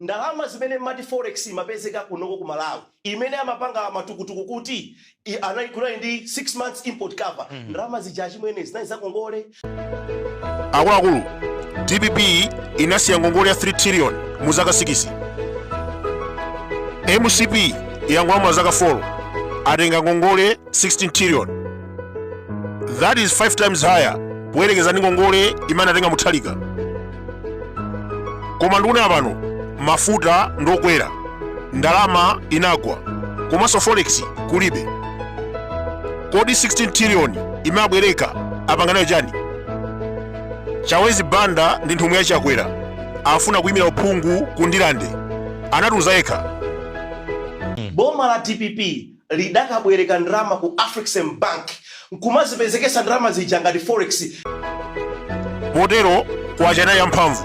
ndalama zimene mati forex imapezeka kunoko ku Malawi imene amapanga matukutuku kuti anayikula ndi 6 months import cover ndalama zija chimwene zinali za ngongole. Akuluakulu, DPP inasiya ngongole ya 3 trillion mu zaka 6. MCP yangula mu zaka 4 atenga ngongole 16 trillion. That is 5 times higher poyerekeza ndi ngongole imene atenga muthalika. Koma ndikuona pano mafuta ndokwera, ndalama inagwa, komanso forex kulibe. Kodi 16 trillion imabwereka apanganayo chani? Chawezi Banda ndi nthumwi yachakwera afuna kuyimira uphungu ku Ndilande, anatuza yekha. Boma la DPP lidakabwereka ndalama ku African Bank nkumazipezekesa ndalama zija ngati forex. Motero kwa chanayi yamphamvu,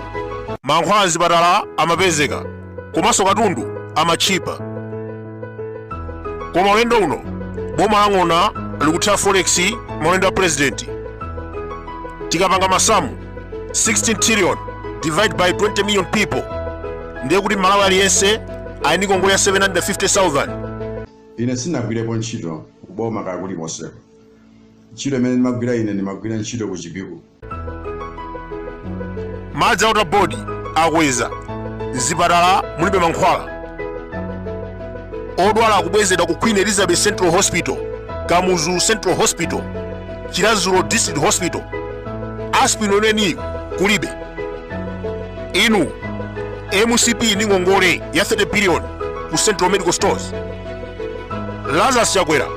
mankhwala azipatala amapezeka, komanso katundu amachipa. Koma ulendo uno boma lang'ona likutha forex maulendo a president. Tikapanga masamu 16 trillion divide by 20 million people ndiye kuti Malawi aliyense ali ndi ngongole ya 750,000. Ine sinagwirepo ntchito kuboma kakuli poseko. Ntchito imene ndimagwira ine ndimagwira ntchito ku Chipiko. Madzi auta bodi akweza, zipatala mulibe mankhwala. Odwala akubwezedwa ku Queen Elizabeth Central Hospital, Kamuzu Central Hospital, Chilazulo District Hospital. Aspino neni kulibe. Inu MCP ndi ngongole ya 30 billion ku Central Medical Stores. Lazarus Chakwera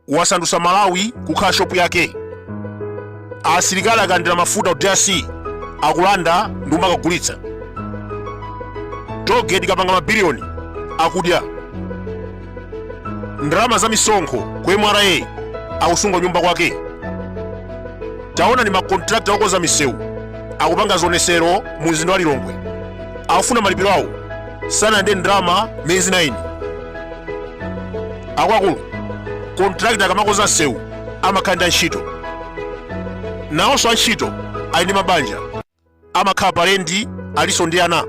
wasandusa Malawi kukhala shopu yake. Asilikali akandira mafuta ku DRC akulanda ndi umakagulitsa. Tollgate kapanga mabiliyoni akudya. Ndalama za misonkho ku MRA akusunga nyumba kwake. Taona ni makontrakta okoza misewu akupanga zonesero mu mzinda wa Lilongwe, akufuna malipiro awo sana ndi ndalama miyezi 9. Akuluakulu, kontrakta akamakoza msewu amakhala ntchito, nawonso antchito ali ndi mabanja, amakhala palendi aliso ndi ana.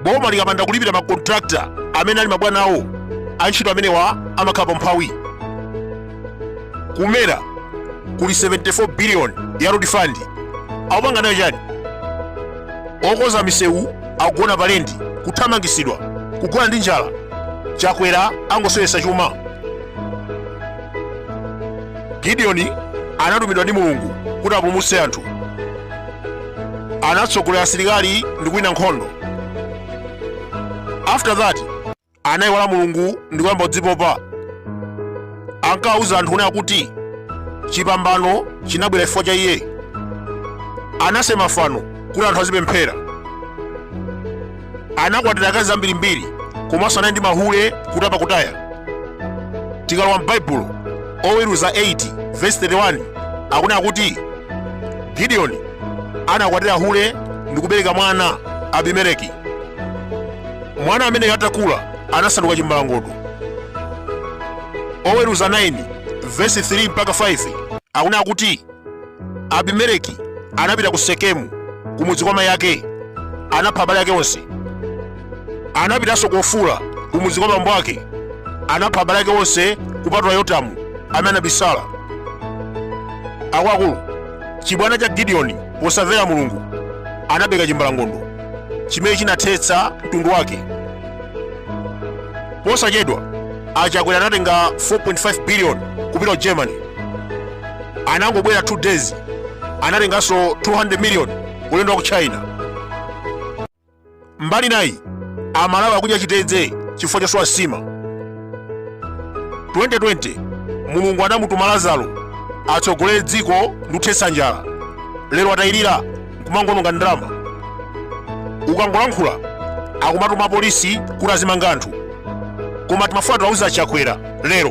Boma likapanda kulipira makontrakta amene ali mabwana awo, antchito amenewa amakhala pomphawi. Kumera kuli 74 billion ya road fund akupanga nayo chani? Okoza misewu akugona palendi, kuthamangisidwa, kugona ndi njala. Chakwera angosowesa chuma. Gideon anatumidwa ndi Mulungu kuti apulumutse anthu. Anatsogolera asilikali ndi kuwina nkhondo. After that anayiwala Mulungu ndi kuyamba kudzipopa. Ankawuza anthu onena kuti chipambano chinabwera chifukwa cha iye. Anasema fano kuti anthu azipemphera. Anakwatira akazi ambirimbiri komanso anali ndi mahule kutapa kutaya. Tikalowa m'Baibulo oweruza 8 verse 31 akunena kuti Gideon anakwatira hule ndi kubereka mwana Abimeleki. Mwana amene atakula anasanduka chimbalangondo. Oweruza 9 verse 3 mpaka 5 akunena kuti Abimeleki anapita ku Sekemu kumudzi kwa mayi ake, anapha abale ake onse. Anapitanso ku Ofura kumudzi kwa bambo ake, anapha abale ake onse kupatula Yotamu amene anabisala. Akuluakulu, chibwana cha Gideon posamvera Mulungu anabeka chimbalangondo chimene chinathetsa mtundu wake. Posachedwa Achakwera anatenga 4.5 billion kupita ku Germany. Anangobwera 2 days anatenganso 200 million ulendo wa ku China. Mbali nayi Amalawi akudya chitedze chifukwa cha sowa sima. 2020 Mulungu anamutuma Lazaro atsogolere dziko ndi kuthetsa njala. Lero atayirira kumangononga ndalama. Ukangolankhula akumatuma polisi kuti azimanga anthu. Koma timafuna tiwauza Chakwera lero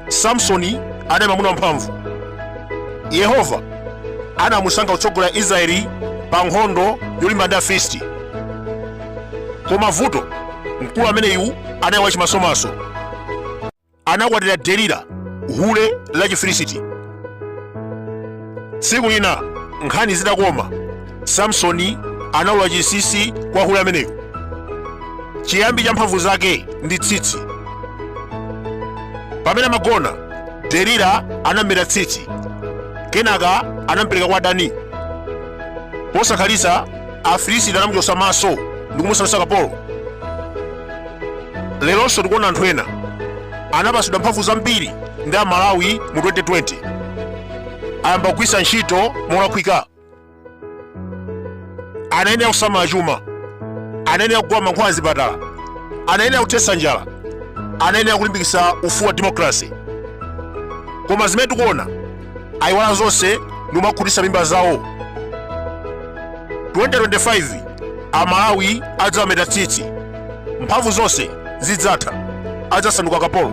Samsoni anali mwamuna wamphamvu. Yehova anamusankha kutsogolera Israeli pa nkhondo yolimba ndi Afilisti. Koma vuto mkulu ameneyu anali wachimasomaso. Anakwatira Delila hule la Chifilisti. Tsiku lina nkhani zitakoma, Samsoni anaula chinsinsi kwa hule ameneyo. Chiyambi cha mphamvu zake ndi tsitsi. Pamene amagona, Delila anamera tsitsi, kenaka anamupereka kwa Dani. Posakhalitsa, Afilisti anamuchotsa maso ndi kumusandutsa kapolo. Leronso tikuona anthu ena anapatsidwa mphamvu zambiri ndi Amalawi mu 2020, ayamba kugwiritsa ntchito molakwika. Anayenera kusamala chuma, anayenera kugula mankhwala azipatala, anayenera kuthetsa njala, anayenera kulimbikitsa ufulu wa democracy. Koma zimene tikuona ayiwala zonse ndi kumakhutitsa mimba zawo. 2025 Amalawi adzameta tsitsi, mphamvu zonse zidzatha, adzasanduka kapolo.